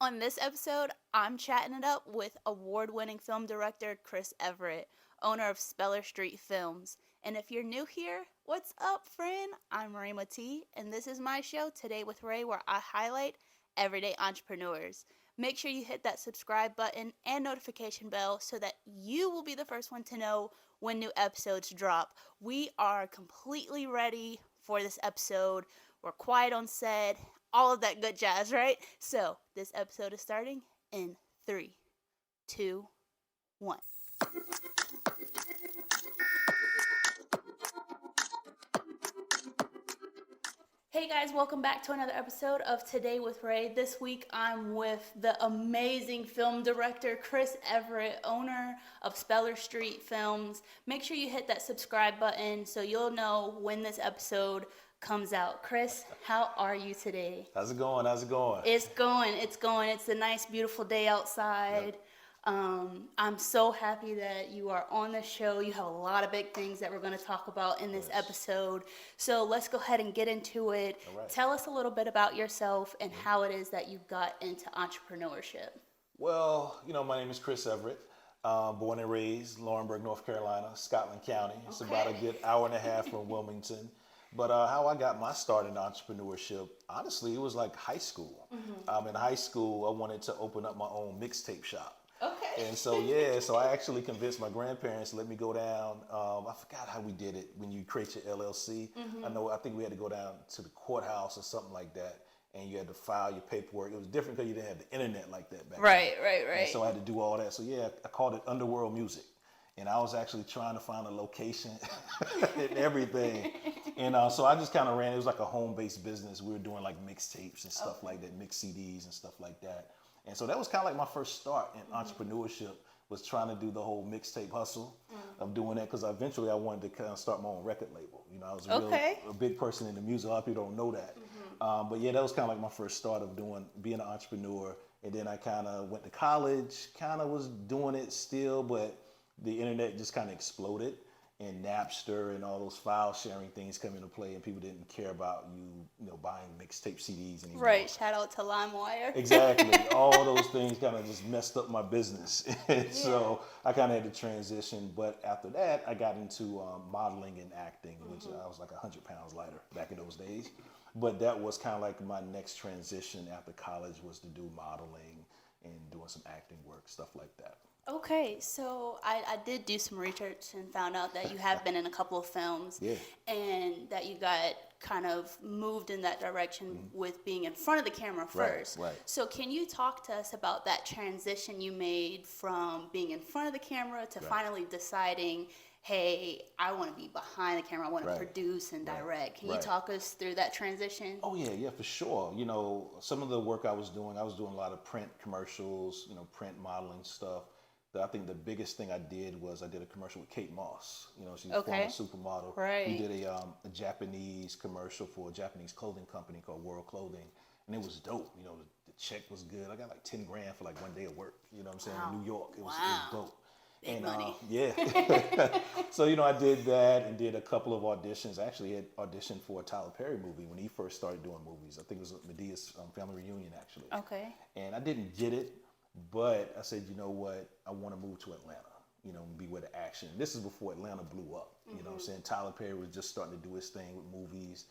On this episode, I'm chatting it up with award-winning film director Chris Everett, owner of Speller Street Films. And if you're new here, what's up, friend? I'm Rhema T, and this is my show, Today with Ray, where I highlight everyday entrepreneurs. Make sure you hit that subscribe button and notification bell so that you will be the first one to know when new episodes drop. We are completely ready for this episode. We're quiet on set, all of that good jazz, right? So, this episode is starting in 3, 2, 1. Hey guys, welcome back to another episode of Today with Ray. This week I'm with the amazing film director Chris Everett, owner of Speller Street Films. Make sure you hit that subscribe button so you'll know when this episode comes out. Chris, how are you today? How's it going? How's it going? It's going. It's going. It's a nice, beautiful day outside. Yep. I'm so happy that you are on the show. You have a lot of big things that we're going to talk about in this Yes. episode. So let's go ahead and get into it. All right. Tell us a little bit about yourself and how it is that you got into entrepreneurship. Well, my name is Chris Everett. Born and raised Laurinburg, North Carolina, Scotland County. It's about a good hour and a half from Wilmington. But how I got my start in entrepreneurship, honestly, it was like high school. In high school, I wanted to open up my own mixtape shop. Okay. And so, so I actually convinced my grandparents to let me go down. I forgot how we did it when you create your LLC. I think we had to go down to the courthouse or something like that. And you had to file your paperwork. It was different because you didn't have the internet like that back Right, then. right, right. And so I had to do all that. So I called it Underworld Music. And I was actually trying to find a location and everything. And so I just kind of ran, it was like a home-based business. We were doing like mixtapes and stuff like that, mix CDs and stuff like that. And so that was kind of like my first start in entrepreneurship, was trying to do the whole mixtape hustle of doing that, because eventually I wanted to kind of start my own record label. I was a big person in the music. A lot of people don't know that. But that was kind of like my first start of being an entrepreneur. And then I kind of went to college, kind of was doing it still, but the internet just kind of exploded, and Napster and all those file sharing things come into play, and people didn't care about you buying mixtape CDs anymore. Right. Shout out to LimeWire. Exactly. All those things kind of just messed up my business. So I kind of had to transition. But after that, I got into modeling and acting, which I was like 100 pounds lighter back in those days. But that was kind of like my next transition after college, was to do modeling and doing some acting work, stuff like that. Okay, so I did do some research and found out that you have been in a couple of films, Yeah. and that you got kind of moved in that direction with being in front of the camera first. Right. So can you talk to us about that transition you made from being in front of the camera to finally deciding, hey, I want to be behind the camera, I want to produce and direct. Can you talk us through that transition? Oh yeah, for sure. Some of the work I was doing a lot of print commercials, print modeling stuff. I think the biggest thing I did was I did a commercial with Kate Moss. She's a former supermodel. Right. We did a Japanese commercial for a Japanese clothing company called World Clothing, and it was dope. The check was good. I got like 10 grand for like one day of work. You know what I'm saying? In New York, it was dope. Big money. Yeah. So I did that and did a couple of auditions. I actually had auditioned for a Tyler Perry movie when he first started doing movies. I think it was Medea's Family Reunion, actually. Okay. And I didn't get it, but I said, you know what? I want to move to Atlanta, and be where the action. This is before Atlanta blew up. You know what I'm saying? Tyler Perry was just starting to do his thing with movies.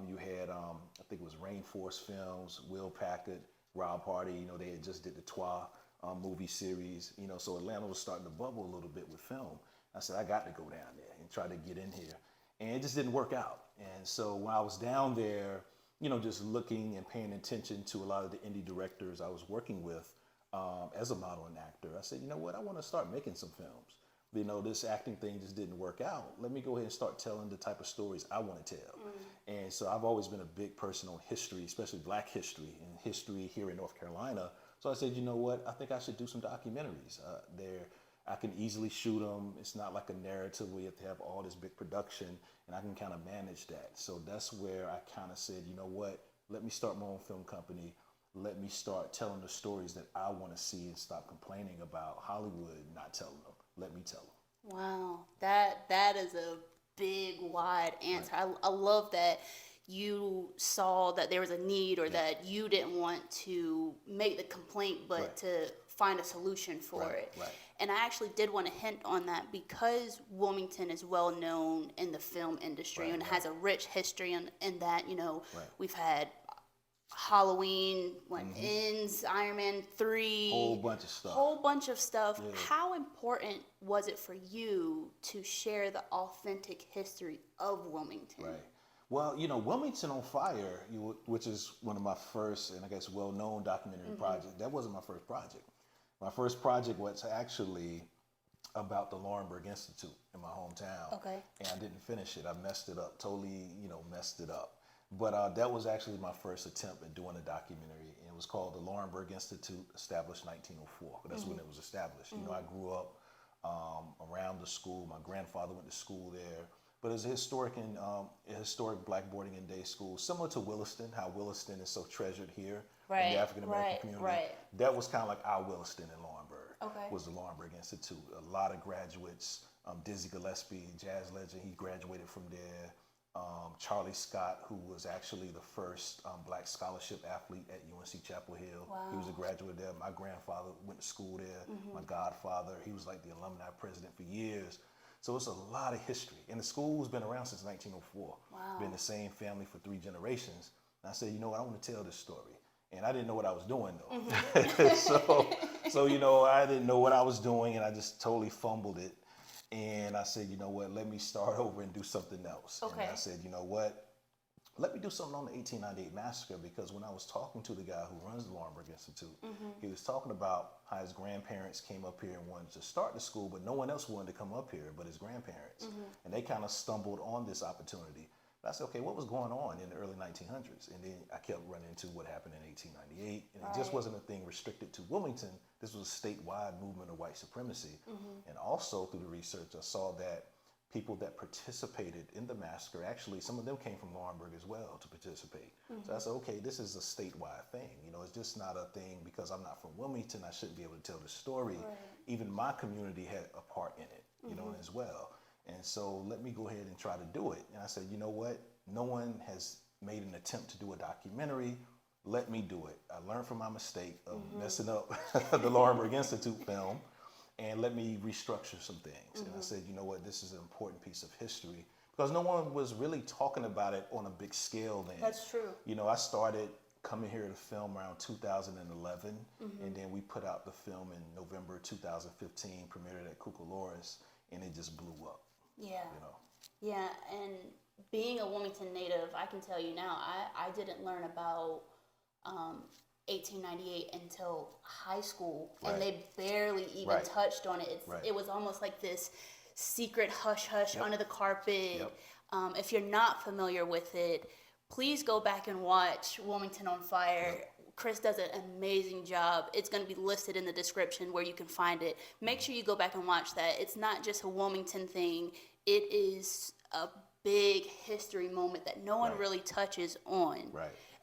You had, I think it was Rainforest Films, Will Packard, Rob Hardy. They had just did the Twa movie series. So Atlanta was starting to bubble a little bit with film. I said, I got to go down there and try to get in here. And it just didn't work out. And so when I was down there, just looking and paying attention to a lot of the indie directors I was working with, as a model and actor, I said, you know what, I want to start making some films. This acting thing just didn't work out. Let me go ahead and start telling the type of stories I want to tell. And so I've always been a big person on history, especially Black history and history here in North Carolina. So I said, you know what, I think I should do some documentaries. I can easily shoot them. It's not like a narrative where you have to have all this big production, and I can kind of manage that. So that's where I kind of said, you know what, let me start my own film company. Let me start telling the stories that I want to see, and stop complaining about Hollywood not telling them. Let me tell them. Wow, that is a big, wide answer. I love that you saw that there was a need, or that you didn't want to make the complaint, but to find a solution for it. Right. And I actually did want to hint on that, because Wilmington is well known in the film industry and has a rich history in that, we've had Halloween, Ends, Iron Man 3. Whole bunch of stuff. Yeah. How important was it for you to share the authentic history of Wilmington? Right. Well, Wilmington on Fire, which is one of my first and I guess well-known documentary projects, that wasn't my first project. My first project was actually about the Laurinburg Institute in my hometown. Okay. And I didn't finish it. I messed it up, totally, messed it up. But that was actually my first attempt at doing a documentary. And it was called the Laurinburg Institute, established 1904. That's when it was established. I grew up around the school. My grandfather went to school there. But it's a historic black boarding and day school, similar to Williston, how Williston is so treasured here in the African American community. Right. That was kind of like our Williston in Laurinburg. Okay. Was the Laurinburg Institute. A lot of graduates. Dizzy Gillespie, jazz legend, he graduated from there. Charlie Scott, who was actually the first black scholarship athlete at UNC Chapel Hill. Wow. He was a graduate there. My grandfather went to school there. My godfather, he was like the alumni president for years. So it's a lot of history. And the school's been around since 1904. Wow. Been the same family for 3 generations. And I said, I want to tell this story. And I didn't know what I was doing, though. so I didn't know what I was doing, and I just totally fumbled it. And I said, let me start over and do something else. Okay. And I said, let me do something on the 1898 massacre, because when I was talking to the guy who runs the Laurinburg Institute, he was talking about how his grandparents came up here and wanted to start the school, but no one else wanted to come up here but his grandparents. And they kind of stumbled on this opportunity. But I said, okay, what was going on in the early 1900s? And then I kept running into what happened in 1898. And it just wasn't a thing restricted to Wilmington. This was a statewide movement of white supremacy. And also through the research, I saw that people that participated in the massacre, actually, some of them came from Laurinburg as well to participate. So I said, okay, this is a statewide thing. It's just not a thing because I'm not from Wilmington, I shouldn't be able to tell the story. Even my community had a part in it, as well. And so let me go ahead and try to do it. And I said, you know what? No one has made an attempt to do a documentary. Let me do it. I learned from my mistake of messing up the Laurinburg Institute film. And let me restructure some things. And I said, you know what, this is an important piece of history, because no one was really talking about it on a big scale then. That's true. I started coming here to film around 2011, and then we put out the film in November 2015, premiered at Cucaloris, and it just blew up. Yeah. Yeah, and being a Wilmington native, I can tell you now, I didn't learn about 1898 until high school, and they barely even touched on it. It was almost like this secret hush-hush under the carpet. If you're not familiar with it, please go back and watch Wilmington on Fire. Chris does an amazing job. It's going to be listed in the description where you can find it. Make sure you go back and watch that. It's not just a Wilmington thing. It is a big history moment that no one really touches on.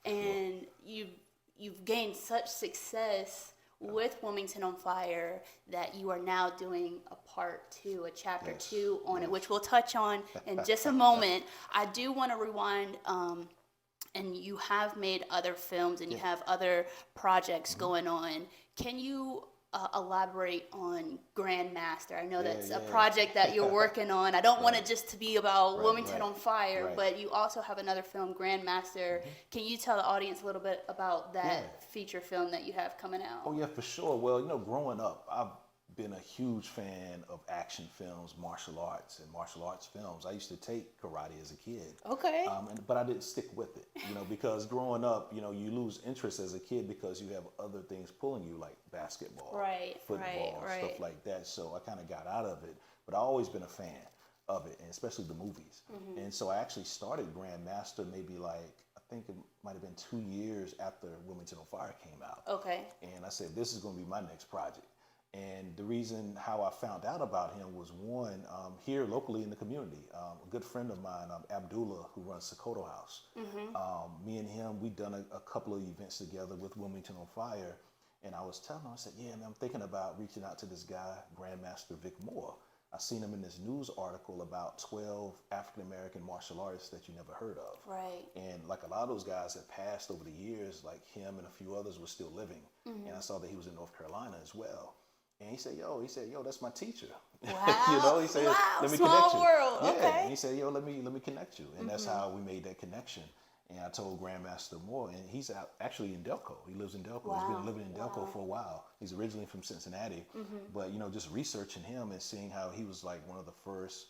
And you've gained such success with Wilmington on Fire that you are now doing a part 2, a chapter 2 on it, which we'll touch on in just a moment. I do want to rewind, and you have made other films and you have other projects going on. Can you elaborate on Grandmaster? I know that's a project that you're working on. I don't want it just to be about Wilmington on Fire, but you also have another film, Grandmaster. Can you tell the audience a little bit about that feature film that you have coming out? Oh yeah, for sure. Well, growing up, I've been a huge fan of action films, martial arts films. I used to take karate as a kid. Okay. But I didn't stick with it, because growing up, you lose interest as a kid because you have other things pulling you, like basketball, football, stuff like that. So I kind of got out of it, but I've always been a fan of it, and especially the movies. And so I actually started Grandmaster maybe I think it might have been 2 years after Wilmington on Fire came out. Okay. And I said, this is going to be my next project. And the reason how I found out about him was one, here locally in the community, a good friend of mine, Abdullah, who runs Sokoto House. Me and him, we'd done a couple of events together with Wilmington on Fire. And I was telling him, I said, yeah, man, I'm thinking about reaching out to this guy, Grandmaster Vic Moore. I seen him in this news article about 12 African American martial artists that you never heard of. Right. And like a lot of those guys have passed over the years, like him and a few others were still living. And I saw that he was in North Carolina as well. And he said, yo, that's my teacher. Wow. You know, he said, wow. let me Small connect you. world. Yeah. Okay. And he said, yo, let me connect you. And that's how we made that connection. And I told Grandmaster more, and he's actually in Delco. He lives in Delco. Wow. He's been living in Delco for a while. He's originally from Cincinnati, but you know, just researching him and seeing how he was like one of the first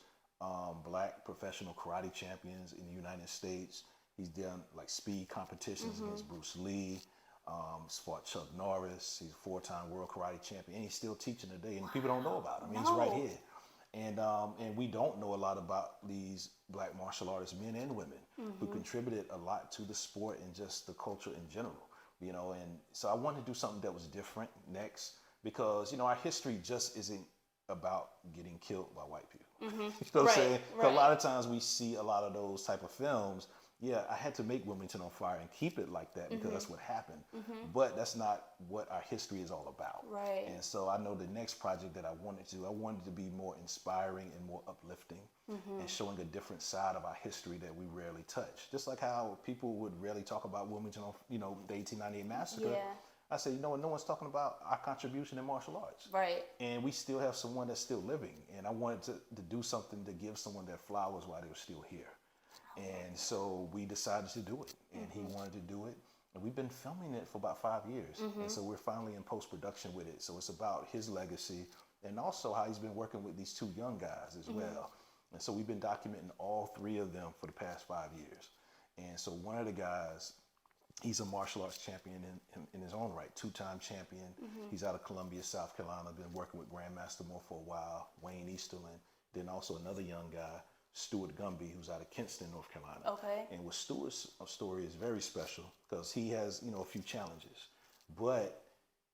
black professional karate champions in the United States. He's done like speed competitions against Bruce Lee. He's fought Chuck Norris. He's a 4-time world karate champion, and he's still teaching today. And people don't know about him. He's right here. And we don't know a lot about these black martial artists, men and women, who contributed a lot to the sport and just the culture in general. You know, and so I wanted to do something that was different next, because, you know, our history just isn't about getting killed by white people. You know what I'm saying? 'Cause a lot of times we see a lot of those type of films. Yeah, I had to make Wilmington on Fire and keep it like that because that's what happened. But that's not what our history is all about. Right. And so I know the next project that I wanted to be more inspiring and more uplifting and showing a different side of our history that we rarely touch. Just like how people would rarely talk about Wilmington on, you know, the 1898 massacre. Yeah. I said, you know what, no one's talking about our contribution in martial arts. Right. And we still have someone that's still living. And I wanted to do something to give someone their flowers while they were still here. And so we decided to do it, and he wanted to do it. And we've been filming it for about 5 years. And so we're finally in post-production with it. So it's about his legacy and also how he's been working with these 2 young guys as well. And so we've been documenting all 3 of them for the past 5 years. And so one of the guys, he's a martial arts champion in his own right, 2-time champion. He's out of Columbia, South Carolina, been working with Grandmaster more for a while, Wayne Easterlin. Then also another young guy, Stuart Gumby, who's out of Kinston, North Carolina. Okay. And with Stuart's story is very special because he has, you know, a few challenges. But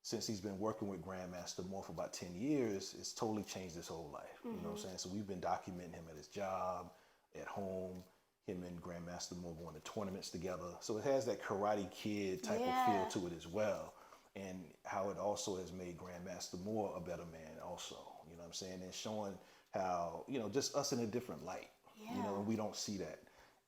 since he's been working with Grandmaster more for about 10 years, it's totally changed his whole life. You know what I'm saying? So we've been documenting him at his job, at home, him and Grandmaster Moore going to tournaments together. So it has that Karate Kid type of feel to it as well. And how it also has made Grandmaster Moore a better man also. You know what I'm saying? And showing how, you know, just us in a different light. You know, and we don't see that.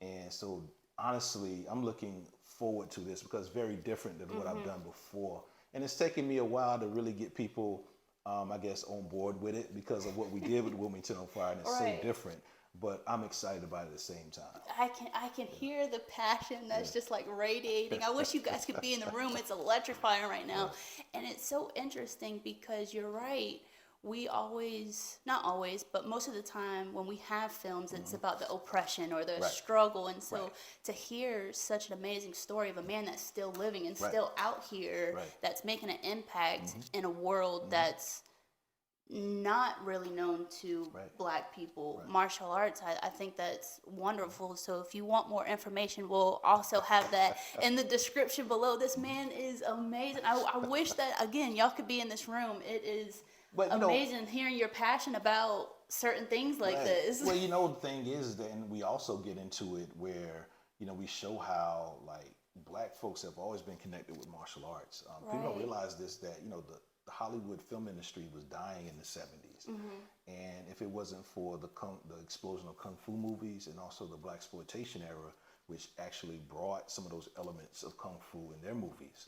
And so honestly, I'm looking forward to this because it's very different than what I've done before. And it's taken me a while to really get people, I guess, on board with it because of what we did with Wilmington on Fire, and it's so different. But I'm excited about it at the same time. I can hear the passion that's just like radiating. I wish you guys could be in the room. It's electrifying right now. And it's so interesting because you're right. We always, not always, but most of the time when we have films, it's about the oppression or the struggle. And so to hear such an amazing story of a man that's still living and still out here, that's making an impact in a world that's not really known to Black people, martial arts, I think that's wonderful. So if you want more information, we'll also have that in the description below. This man is amazing. I wish that, again, y'all could be in this room. It is amazing hearing your passion about certain things like this. Well, you know, the thing is that, and we also get into it where, you know, we show how, like, Black folks have always been connected with martial arts. People don't realize this, that, you know, the Hollywood film industry was dying in the 70s. And if it wasn't for the explosion of Kung Fu movies and also the Blaxploitation era, which actually brought some of those elements of Kung Fu in their movies,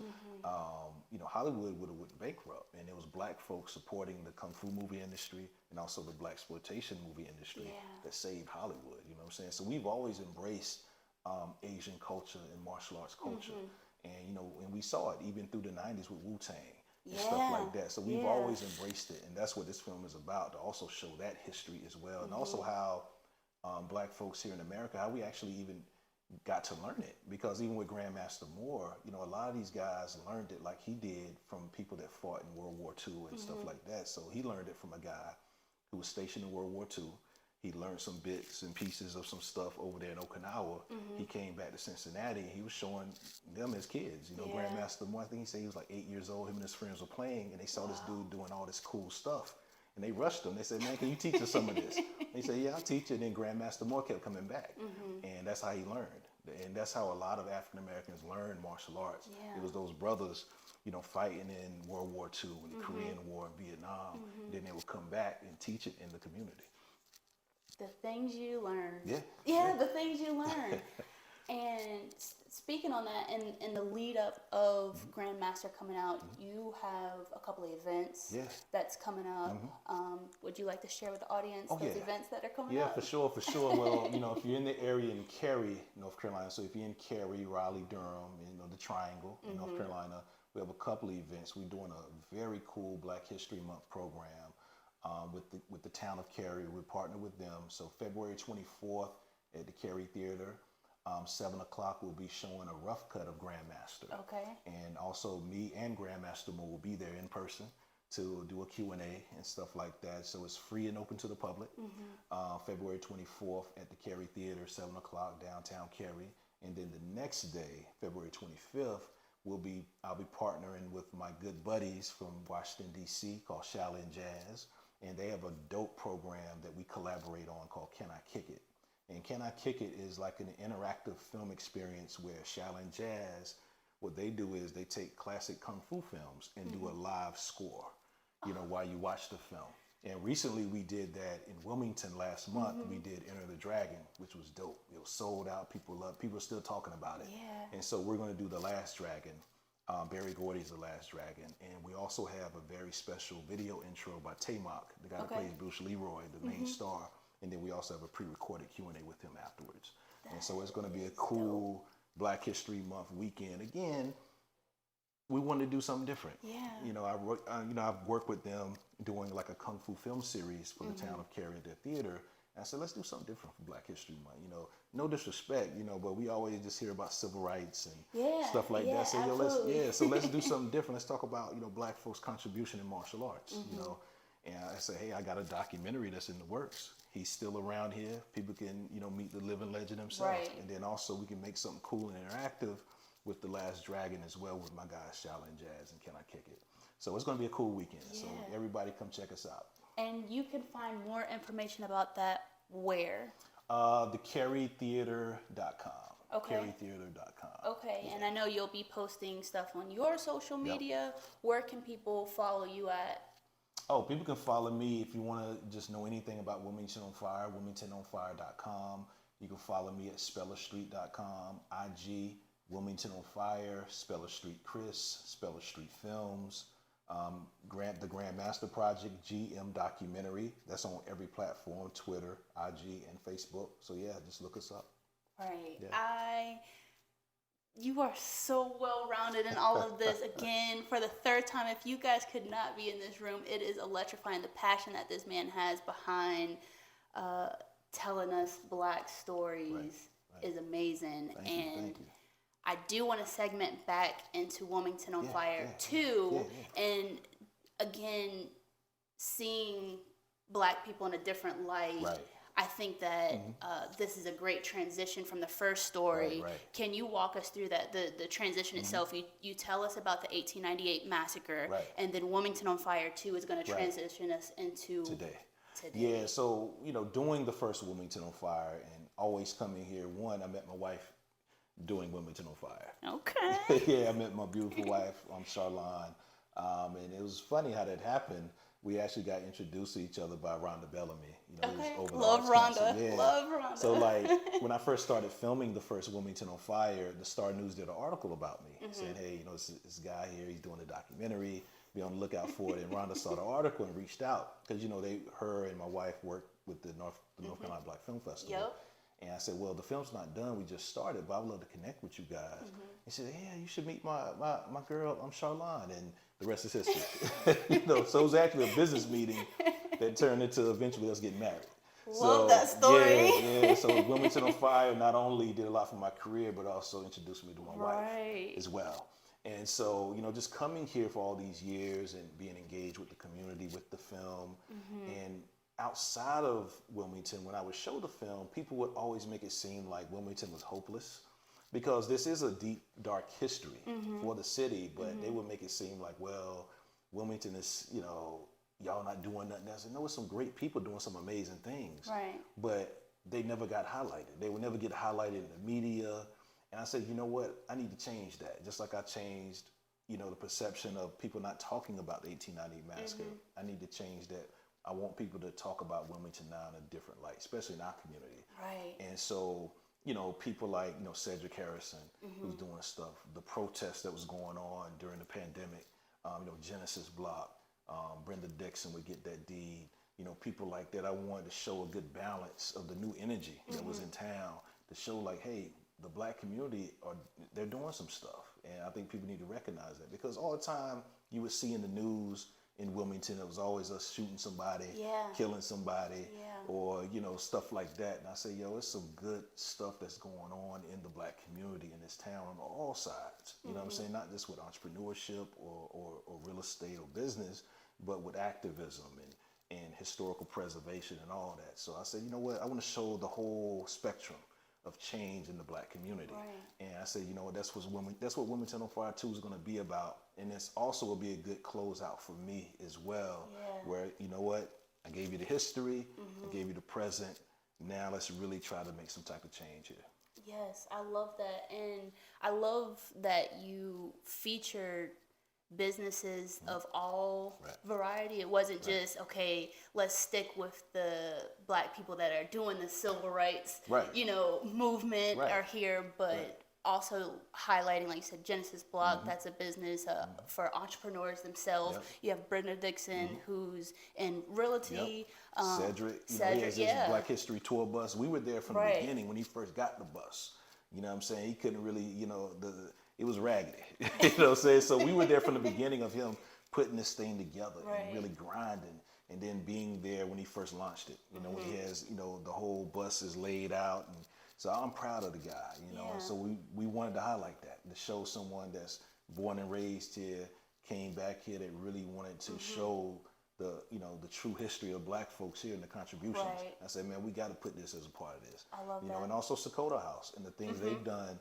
you know, Hollywood would have went bankrupt. And it was Black folks supporting the Kung Fu movie industry and also the Blaxploitation movie industry that saved Hollywood, you know what I'm saying? So we've always embraced Asian culture and martial arts culture. And, you know, and we saw it even through the 90s with Wu-Tang. And stuff like that. So we've always embraced it, and that's what this film is about, to also show that history as well, and also how Black folks here in America, how we actually even got to learn it. Because even with Grandmaster Moore, you know, a lot of these guys learned it like he did from people that fought in World War II and stuff like that. So he learned it from a guy who was stationed in World War II. He learned some bits and pieces of some stuff over there in Okinawa. He came back to Cincinnati and he was showing them as kids. You know, Grandmaster Moore, I think he said he was like 8 years old. Him and his friends were playing and they saw this dude doing all this cool stuff. And they rushed him. They said, man, can you teach us some of this? He said, yeah, I'll teach you. And then Grandmaster Moore kept coming back. And that's how he learned. And that's how a lot of African Americans learn martial arts. It was those brothers, fighting in World War II and the Korean War and Vietnam. Then they would come back and teach it in the community. The things you learn. Yeah. The things you learn. And speaking on that, in the lead up of Grandmaster coming out, you have a couple of events that's coming up. Would you like to share with the audience those events that are coming up? Yeah, for sure. Well, if you're in the area in Cary, North Carolina, so if you're in Cary, Raleigh, Durham, the Triangle in North Carolina, we have a couple of events. We're doing a very cool Black History Month program with the town of Cary. We're partnered with them. So February 24th at the Cary Theater, 7 o'clock, we'll be showing a rough cut of Grandmaster. Okay. And also me and Grandmaster Mo will be there in person to do a Q&A and stuff like that. So it's free and open to the public. February 24th at the Cary Theater, 7 o'clock, downtown Cary. And then the next day, February 25th, I'll be partnering with my good buddies from Washington, D.C. called Shaolin Jazz. And they have a dope program that we collaborate on called Can I Kick It? And Can I Kick It is like an interactive film experience where Shaolin Jazz, what they do is they take classic Kung Fu films and do a live score, while you watch the film. And recently we did that in Wilmington last month. We did Enter the Dragon, which was dope. It was sold out. People are still talking about it. Yeah. And so we're going to do The Last Dragon. Barry Gordy's The Last Dragon. And we also have a very special video intro by Tamok, the guy that plays Bruce Leroy, the main star. And then we also have a pre-recorded Q&A with him afterwards. And so it's going to be a cool Black History Month weekend. Again, we want to do something different. Yeah. I've worked with them doing like a Kung Fu film series for the town of Cary at their theater. And I said, let's do something different for Black History Month. No disrespect, but we always just hear about civil rights and stuff like that. So let's do something different. Let's talk about, Black folks' contribution in martial arts, And I said, hey, I got a documentary that's in the works. He's still around here. People can, meet the living legend himself. Right. And then also we can make something cool and interactive with The Last Dragon as well with my guys Shaolin Jazz and Can I Kick It? So it's going to be a cool weekend. So everybody come check us out. And you can find more information about that where? TheCaryTheater.com. Okay. CaryTheater.com. Okay, and I know you'll be posting stuff on your social media. Where can people follow you at? Oh, people can follow me if you want to just know anything about Wilmington on Fire, WilmingtonOnFire.com. You can follow me at SpellerStreet.com, IG, Wilmington on Fire, Speller Street Chris, Speller Street Films, the Grandmaster Project, GM Documentary. That's on every platform, Twitter, IG, and Facebook. So yeah, just look us up. Right. Yeah. You are so well-rounded in all of this. Again, for the third time, if you guys could not be in this room, it is electrifying. The passion that this man has behind telling us Black stories is amazing. Thank you. I do want to segment back into Wilmington on Fire too. And again, seeing Black people in a different light. Right. I think that this is a great transition from the first story. Right. Can you walk us through that, the transition itself? You tell us about the 1898 massacre, and then Wilmington on Fire 2 is going to transition us into today. Yeah, so, doing the first Wilmington on Fire and always coming here, I met my wife doing Wilmington on Fire. Okay. Yeah, I met my beautiful wife, Charlene, and it was funny how that happened. We actually got introduced to each other by Rhonda Bellamy. Love Rhonda. Yeah. Love Rhonda. So when I first started filming the first Wilmington on Fire, the Star News did an article about me saying, hey, this guy here, he's doing a documentary. Be on the lookout for it. And Rhonda saw the article and reached out because, her and my wife worked with the North Carolina Black Film Festival. Yep. And I said, well, the film's not done. We just started, but I would love to connect with you guys. He said, yeah, you should meet my girl, Charlene. And the rest is history. So it was actually a business meeting that turned into eventually us getting married. Love that story. Yeah. So Wilmington on Fire not only did a lot for my career, but also introduced me to my wife as well. And so, just coming here for all these years and being engaged with the community, with the film, and outside of Wilmington, when I would show the film, people would always make it seem like Wilmington was hopeless because this is a deep, dark history for the city, but they would make it seem like, well, Wilmington is, y'all not doing nothing. I said, no, it's some great people doing some amazing things, but they never got highlighted. They would never get highlighted in the media. And I said, you know what? I need to change that. Just like I changed the perception of people not talking about the 1898 massacre. I need to change that. I want people to talk about Wilmington now in a different light, especially in our community. Right. And so, people like, Cedric Harrison, who's doing stuff, the protests that was going on during the pandemic, Genesis Block, Brenda Dixon would get that deed, people like that. I wanted to show a good balance of the new energy that was in town to show like, hey, the black community they're doing some stuff. And I think people need to recognize that, because all the time you would see in the news in Wilmington, it was always us shooting somebody, killing somebody, or, stuff like that. And I say, yo, it's some good stuff that's going on in the black community in this town on all sides. You know what I'm saying? Not just with entrepreneurship or real estate or business, but with activism and historical preservation and all that. So I said, you know what? I want to show the whole spectrum of change in the black community. Right. And I said, that's what Wilmington on Fire 2 is going to be about. And this also will be a good closeout for me as well, where, you know what, I gave you the history, I gave you the present. Now let's really try to make some type of change here. Yes, I love that. And I love that you featured businesses of all variety. It wasn't just, okay, let's stick with the black people that are doing the civil rights, movement are here, but also highlighting, like you said, Genesis Block, that's a business for entrepreneurs themselves. You have Brenda Dixon, who's in realty. Cedric, he has his Black History Tour bus. We were there from the beginning when he first got the bus. You know what I'm saying? He couldn't really, it was raggedy. You know what I'm saying? So we were there from the beginning of him putting this thing together and really grinding, and then being there when he first launched it. When he has, the whole bus is laid out. And so I'm proud of the guy, and so we wanted to highlight that, to show someone that's born and raised here, came back here, that really wanted to show the true history of black folks here and the contributions. I said, man, we got to put this as a part of this. I love that. And also Sakota House and the things they've done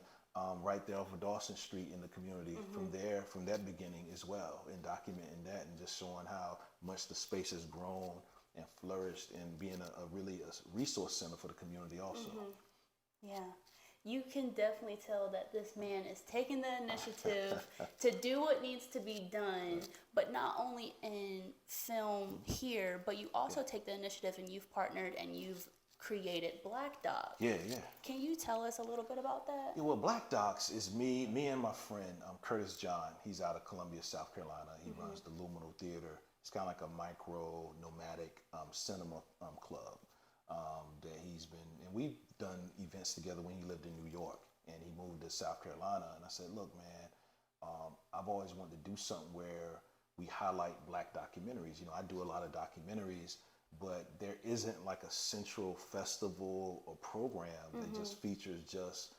right there off of Dawson Street in the community from that beginning as well, and documenting that and just showing how much the space has grown and flourished, and being really a resource center for the community also. Yeah. You can definitely tell that this man is taking the initiative to do what needs to be done, but not only in film here, but you also take the initiative and you've partnered and you've created BlkDoc. Yeah. Can you tell us a little bit about that? Yeah, well, BlkDocs is me and my friend Curtis John. He's out of Columbia, South Carolina. He runs the Luminal Theater. It's kind of like a micro nomadic cinema club that he's been, and we've done events together when he lived in New York, and he moved to South Carolina. And I said, look, man, I've always wanted to do something where we highlight black documentaries. I do a lot of documentaries, but there isn't like a central festival or program that just features just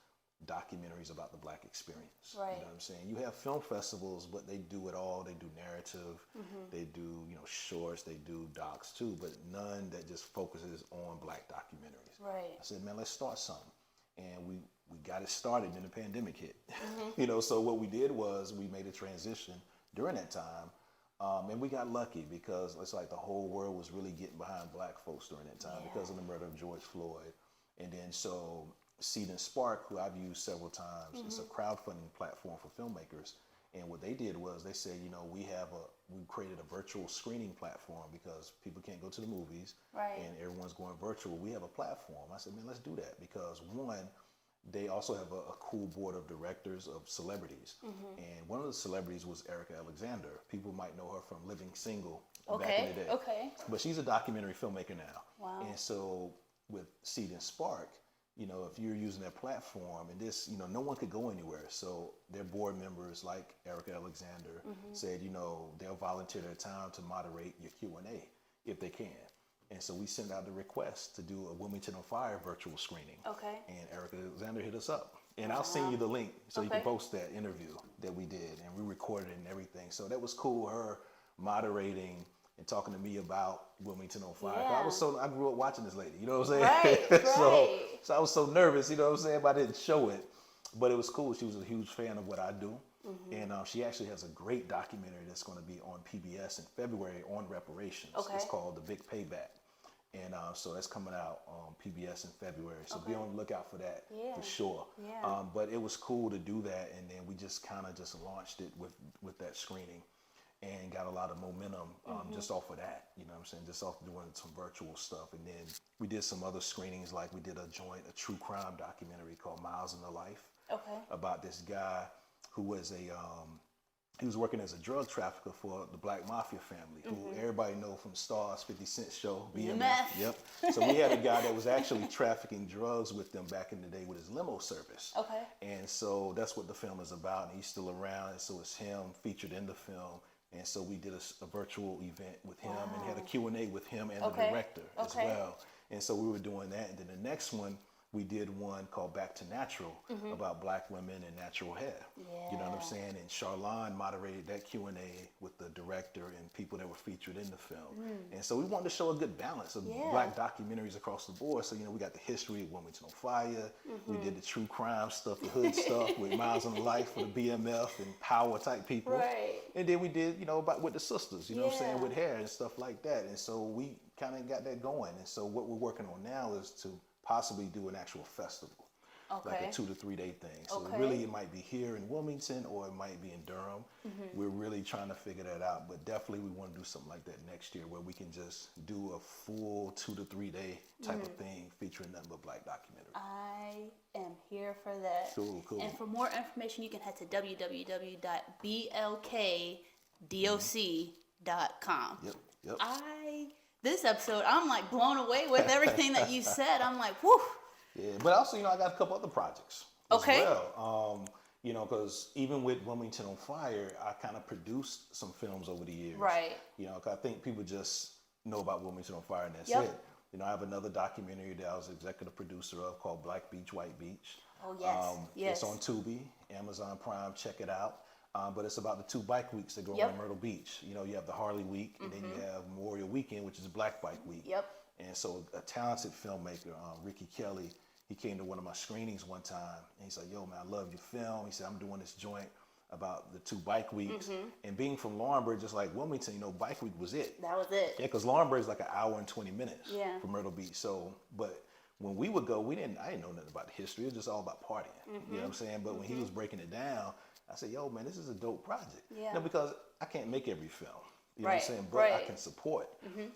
documentaries about the black experience. Right. You know what I'm saying? You have film festivals, but they do it all. They do narrative, they do, shorts, they do docs too, but none that just focuses on black documentaries. Right. I said, man, let's start something. And we got it started, and the pandemic hit. So what we did was we made a transition during that time. And we got lucky, because it's like the whole world was really getting behind black folks during that time because of the murder of George Floyd. And then so Seed and Spark, who I've used several times, it's a crowdfunding platform for filmmakers. And what they did was they said, we created a virtual screening platform because people can't go to the movies and everyone's going virtual. We have a platform. I said, man, let's do that, because one, they also have a cool board of directors of celebrities. And one of the celebrities was Erica Alexander. People might know her from Living Single back in the day. Okay. But she's a documentary filmmaker now. Wow. And so with Seed and Spark, if you're using their platform, and this, no one could go anywhere. So their board members, like Erica Alexander, said, they'll volunteer their time to moderate your Q&A if they can. And so we sent out the request to do a Wilmington on Fire virtual screening. Okay. And Erica Alexander hit us up. And I'll send you the link so you can post that interview that we did. And we recorded it and everything. So that was cool, her moderating and talking to me about Wilmington on Fire. I grew up watching this lady, you know what I'm saying? Right. So I was so nervous, you know what I'm saying? But I didn't show it. But it was cool. She was a huge fan of what I do. And she actually has a great documentary that's going to be on PBS in February on reparations. Okay. It's called The Big Payback. And so that's coming out on PBS in February. So be Okay. on the lookout for that Yeah. for sure. Yeah. But it was cool to do that, and then we just kind of just launched it with that screening, and got a lot of momentum just off of that. You know what I'm saying? Just off doing some virtual stuff, and then we did some other screenings. Like we did a true crime documentary called Miles in the Life Okay. about this guy who was he was working as a drug trafficker for the Black Mafia family, who everybody know from Star's 50 Cent show, BMF. Yep. So we had a guy that was actually trafficking drugs with them back in the day with his limo service. Okay. And so that's what the film is about, and he's still around, and so it's him featured in the film. And so we did a virtual event with him and had a Q&A with him and the director as well. And so we were doing that. And then the next one, we did one called Back to Natural about Black women and natural hair. You know what I'm saying? And Charlene moderated that Q&A with the director and people that were featured in the film. And so we wanted to show a good balance of Black documentaries across the board. So, you know, we got the history of Wilmington on Fire. We did the true crime stuff, the hood stuff with Miles on the Life for the BMF and power type people. Right. And then we did, you know, about with the sisters, you know what I'm saying, with hair and stuff like that. And so we kind of got that going. And so what we're working on now is to possibly do an actual festival, like a 2 to 3 day thing. So really it might be here in Wilmington or it might be in Durham. We're really trying to figure that out, but definitely we want to do something like that next year where we can just do a full 2 to 3 day type of thing featuring nothing but Black documentary. I am here for that. Cool. And for more information, you can head to www.blkdoc.com. Yep. This episode, I'm like blown away with everything that you said. I'm like, whew. Yeah, but also, you know, I got a couple other projects as well. You know, because even with Wilmington on Fire, I kind of produced some films over the years. Right. You know, 'cause I think people just know about Wilmington on Fire and that's Yep. it. You know, I have another documentary that I was executive producer of called Black Beach, White Beach. Oh, yes. It's on Tubi, Amazon Prime, check it out. But it's about the 2 bike weeks that go on in Myrtle Beach. You know, you have the Harley Week, and then you have Memorial Weekend, which is Black Bike Week. Yep. And so a talented filmmaker, Ricky Kelly, he came to one of my screenings one time, and he's like, yo, man, I love your film. He said, I'm doing this joint about the 2 bike weeks. And being from Laurinburg, just like Wilmington, you know, bike week was it. That was it. Yeah, because Laurinburg is like an hour and 20 minutes Yeah. from Myrtle Beach. So, but when we would go, I didn't know nothing about the history. It was just all about partying. You know what I'm saying? But when he was breaking it down, I said, yo, man, this is a dope project. Yeah. You know, because I can't make every film. You know what I'm saying? But I can support,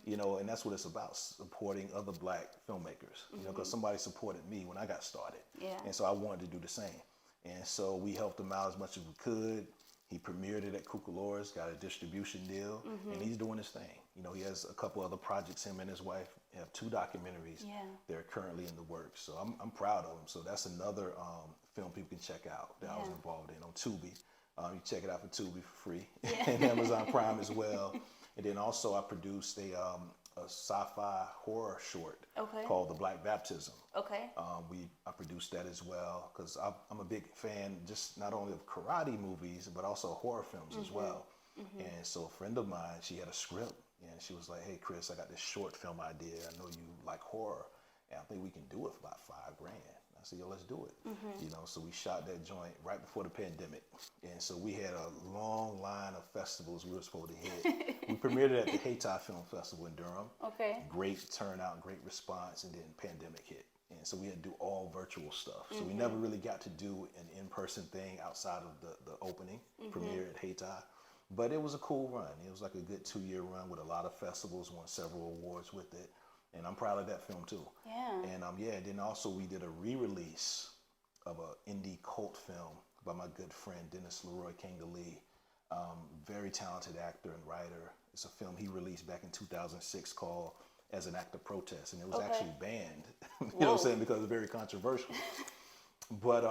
you know, and that's what it's about, supporting other Black filmmakers, you know, because somebody supported me when I got started. Yeah. And so I wanted to do the same. And so we helped him out as much as we could. He premiered it at Cucalora's, got a distribution deal, and he's doing his thing. You know, he has a couple other projects, him and his wife have 2 documentaries. Yeah. They're currently in the works. So I'm proud of him. So that's another film people can check out that I was involved in on Tubi. You check it out for Tubi for free, and Amazon Prime as well. And then also I produced a sci-fi horror short called The Black Baptism. Okay. I produced that as well because I'm a big fan, just not only of karate movies, but also horror films as well. And so a friend of mine, she had a script, and she was like, hey, Chris, I got this short film idea. I know you like horror, and I think we can do it for about $5,000. I said, yo, let's do it. You know, so we shot that joint right before the pandemic. And so we had a long line of festivals we were supposed to hit. We premiered it at the Hayti Film Festival in Durham. Okay. Great turnout, great response, and then pandemic hit. And so we had to do all virtual stuff. So we never really got to do an in-person thing outside of the opening premiere at Hayti. But it was a cool run. It was like a good 2-year run with a lot of festivals, won several awards with it. And I'm proud of that film too. Yeah. And then also we did a re-release of an indie cult film by my good friend Dennis Leroy King-DeLee. Very talented actor and writer. It's a film he released back in 2006 called As an Act of Protest, and it was actually banned. You know what I'm saying? Because it's very controversial. But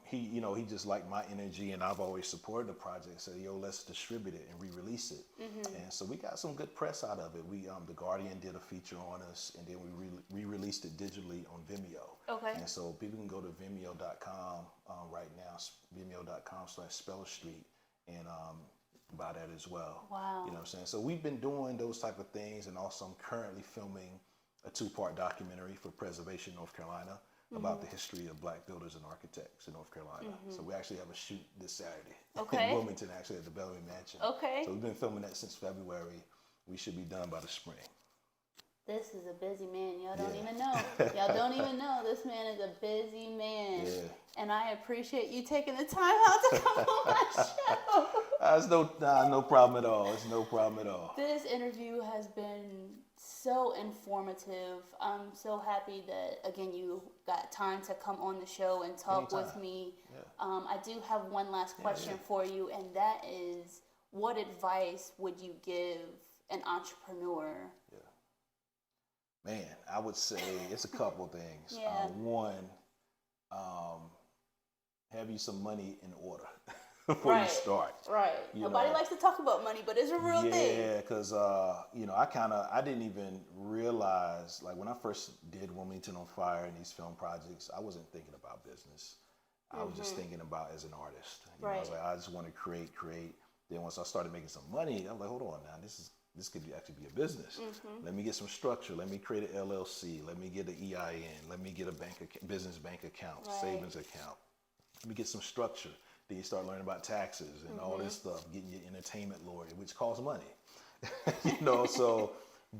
he just liked my energy, and I've always supported the project. Said, yo, let's distribute it and re-release it. And so we got some good press out of it. We The Guardian did a feature on us, and then we re-released it digitally on Vimeo. Okay. And so people can go to Vimeo.com right now, Vimeo.com/SpellerStreet, and buy that as well. Wow. You know what I'm saying? So we've been doing those type of things, and also I'm currently filming a 2-part documentary for Preservation, North Carolina, about the history of Black builders and architects in North Carolina. So we actually have a shoot this Saturday in Wilmington, actually at the Bellevue Mansion. Okay. So we've been filming that since February. We should be done by the spring. This is a busy man. Y'all don't Yeah. even know. Y'all don't even know. This man is a busy man. Yeah. And I appreciate you taking the time out to come on my show. It's no problem at all. It's no problem at all. This interview has been so informative. I'm so happy that, again, you got time to come on the show and talk with Anytime. me. Yeah. I do have one last question for you, and that is, what advice would you give an entrepreneur? Man, I would say it's a couple things. Yeah. One, have you some money in order before you start. Right. You Nobody know. likes to talk about money, but it's a real thing. Yeah, because I didn't even realize, like, when I first did Wilmington on Fire and these film projects, I wasn't thinking about business. I was just thinking about as an artist. You know, I was like, I just want to create. Then once I started making some money, I was like, hold on now, this could actually be a business. Let me get some structure. Let me create an LLC. Let me get an EIN. Let me get a business bank account, savings account. Let me get some structure. Then you start learning about taxes and all this stuff, getting your entertainment lawyer, which costs money.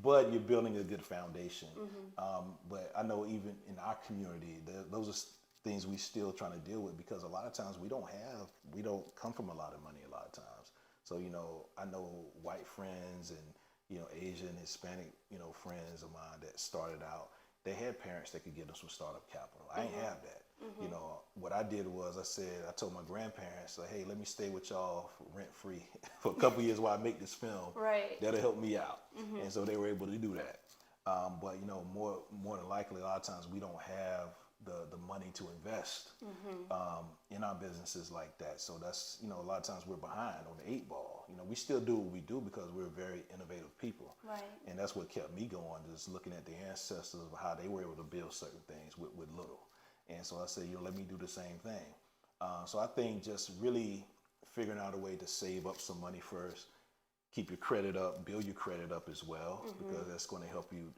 But you're building a good foundation. But I know even in our community, those are things we still trying to deal with, because a lot of times we don't come from a lot of money a lot of times. So, I know white friends and, Asian, Hispanic, friends of mine that started out, they had parents that could give them some startup capital. I ain't have that. What I did was I told my grandparents, like, hey, let me stay with y'all rent free for a couple years while I make this film. Right. That'll help me out. And so they were able to do that. But more than likely, a lot of times we don't have the money to invest in our businesses like that. So that's, a lot of times we're behind on the 8 ball. We still do what we do because we're very innovative people. Right. And that's what kept me going, just looking at the ancestors of how they were able to build certain things with little. And so I said, let me do the same thing. So I think just really figuring out a way to save up some money first, keep your credit up, build your credit up as well, because that's going to help you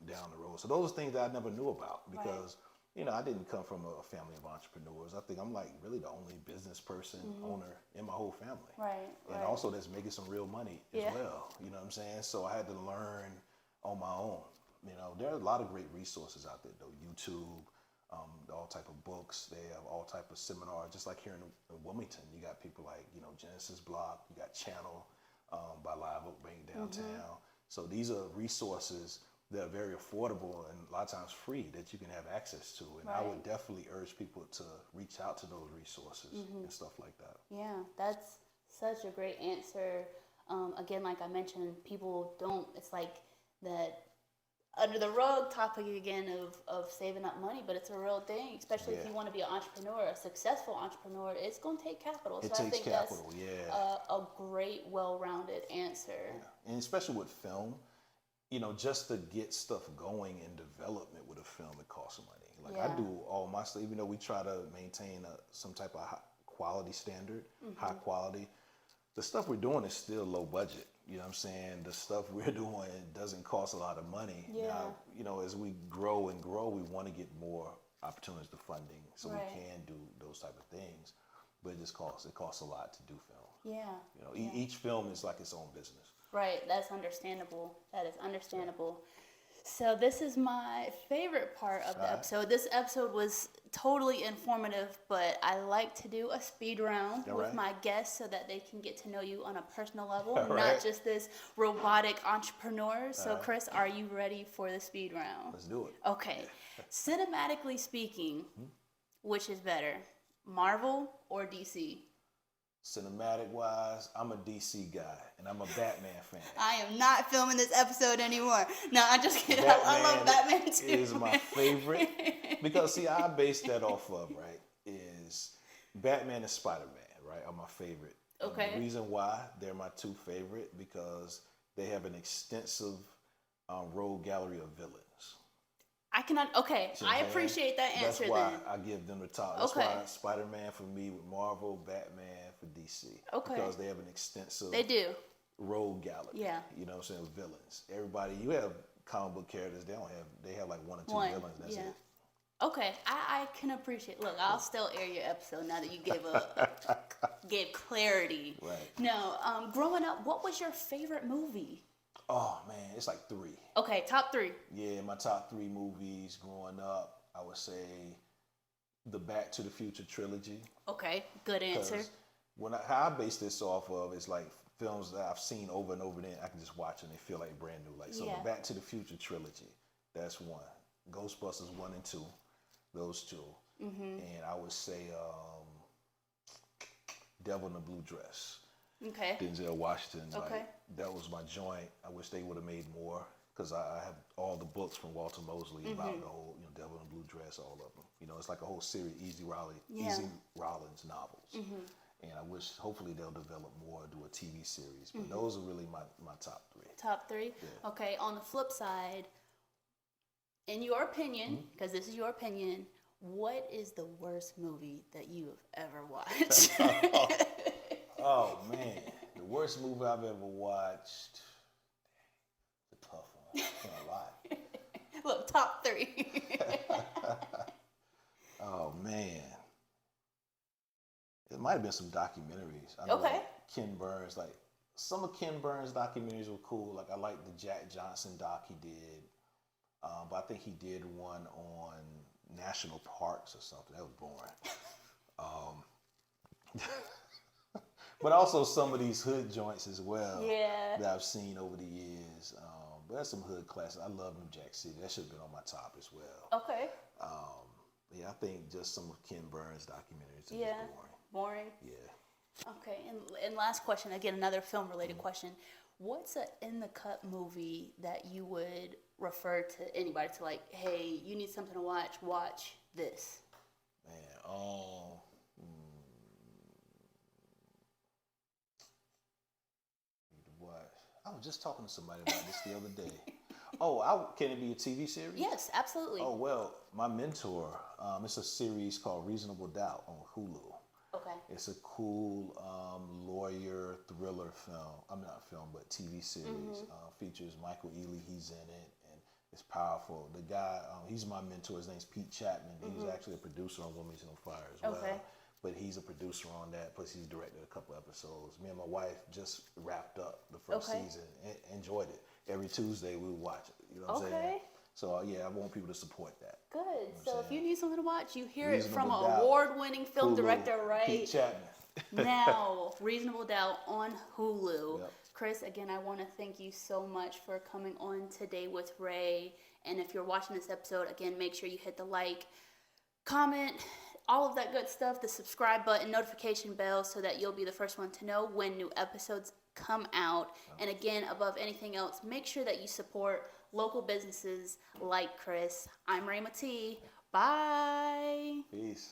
down the road. So those are things that I never knew about, because I didn't come from a family of entrepreneurs. I think I'm like really the only business person, owner in my whole family. Right. And also that's making some real money as well. You know what I'm saying? So I had to learn on my own. There are a lot of great resources out there though. YouTube, all type of books. They have all type of seminars. Just like here in Wilmington, you got people like, Genesis BlkDoc, you got Channel by Live Oak Bank downtown. So these are resources that are very affordable and a lot of times free that you can have access to. And I would definitely urge people to reach out to those resources and stuff like that. Yeah, that's such a great answer. Again, like I mentioned, people don't, it's like that under the rug topic again of saving up money, but it's a real thing, especially if you want to be an entrepreneur, a successful entrepreneur. It's going to take capital. It so takes I think capital, that's a great, well-rounded answer. Yeah. And especially with film, just to get stuff going in development with a film, it costs money. Like I do all my stuff, even though we try to maintain some type of high quality standard, high quality, the stuff we're doing is still low budget. You know what I'm saying? The stuff we're doing doesn't cost a lot of money. Yeah. Now, as we grow, we want to get more opportunities to funding so we can do those type of things. But it costs a lot to do film. Yeah. Each film is like its own business. Right, that's understandable. That is understandable. So this is my favorite part of the episode. This episode was totally informative, but I like to do a speed round with my guests so that they can get to know you on a personal level, not just this robotic entrepreneur. So Chris, are you ready for the speed round? Let's do it. Okay. Cinematically speaking, which is better, Marvel or DC? Cinematic wise, I'm a DC guy and I'm a Batman fan. I am not filming this episode anymore. No, I'm just kidding. I love Batman too. Is my favorite because see, I base that off of is Batman and Spider-Man, right? Are my favorite. Okay. And the reason why they're my two favorite because they have an extensive rogue gallery of villains. I appreciate that answer. That's why then. I give them the top. That's why Spider-Man for me with Marvel, Batman for DC. Okay. Because they have an extensive rogue gallery. Yeah. You know what I'm saying? With villains. Everybody, you have comic book characters, they have like one or two villains, that's it. Okay, I can appreciate. Look, I'll still air your episode now that you gave clarity. Right. No, growing up, what was your favorite movie? Oh man, it's like 3. Okay, top 3. Yeah, my top 3 movies growing up, I would say the Back to the Future trilogy. Okay, good answer. How I base this off of is like films that I've seen over and over again. I can just watch and they feel like brand new. Like so, the Back to the Future trilogy. That's one. Ghostbusters 1 and 2. Those 2. And I would say Devil in the Blue Dress. Okay. Denzel Washington. Okay. Like, that was my joint. I wish they would have made more because I have all the books from Walter Mosley about the whole, Devil in the Blue Dress, all of them. It's like a whole series, Easy Rollins novels. And I wish, hopefully, they'll develop more, do a TV series. But those are really my top 3. Top 3? Yeah. Okay, on the flip side, in your opinion, because this is your opinion, what is the worst movie that you have ever watched? Oh, man. The worst movie I've ever watched. It's a tough one. I can't lie. Look, top 3. Oh, man. It might have been some documentaries. I know, Okay. like Ken Burns, like some of Ken Burns' documentaries were cool. Like I liked the Jack Johnson doc he did. But I think he did one on national parks or something. That was boring. But also some of these hood joints as well that I've seen over the years. But that's some hood classics. I love New Jack City. That should have been on my top as well. Okay. Yeah, I think just some of Ken Burns' documentaries are just boring. Boring? Yeah. Okay, and last question, again, another film-related question. What's a in-the-cut movie that you would refer to anybody to, like, hey, you need something to watch this? Man, I was just talking to somebody about this the other day. Can it be a TV series? Yes, absolutely. Oh, well, my mentor, it's a series called Reasonable Doubt on Hulu. Okay. It's a cool lawyer thriller film. I mean, not film, but TV series. Features Michael Ealy. He's in it, and it's powerful. The guy, he's my mentor. His name's Pete Chapman. He was actually a producer on Wilmington on Fire as well. Okay. But he's a producer on that. Plus, he's directed a couple episodes. Me and my wife just wrapped up the first season. Enjoyed it. Every Tuesday we would watch it. You know what I'm saying? So yeah, I want people to support that. Good. You know so if you need something to watch, you hear Reasonable it from Doubt. an award-winning film Hulu, director, right? Pete Chapman. Now, Reasonable Doubt on Hulu. Yep. Chris, again, I want to thank you so much for coming on today with Ray. And if you're watching this episode, again, make sure you hit the like, comment, all of that good stuff, the subscribe button, notification bell, so that you'll be the first one to know when new episodes come out. And again, above anything else, make sure that you support local businesses like Chris. I'm Rhema T. Bye. Peace.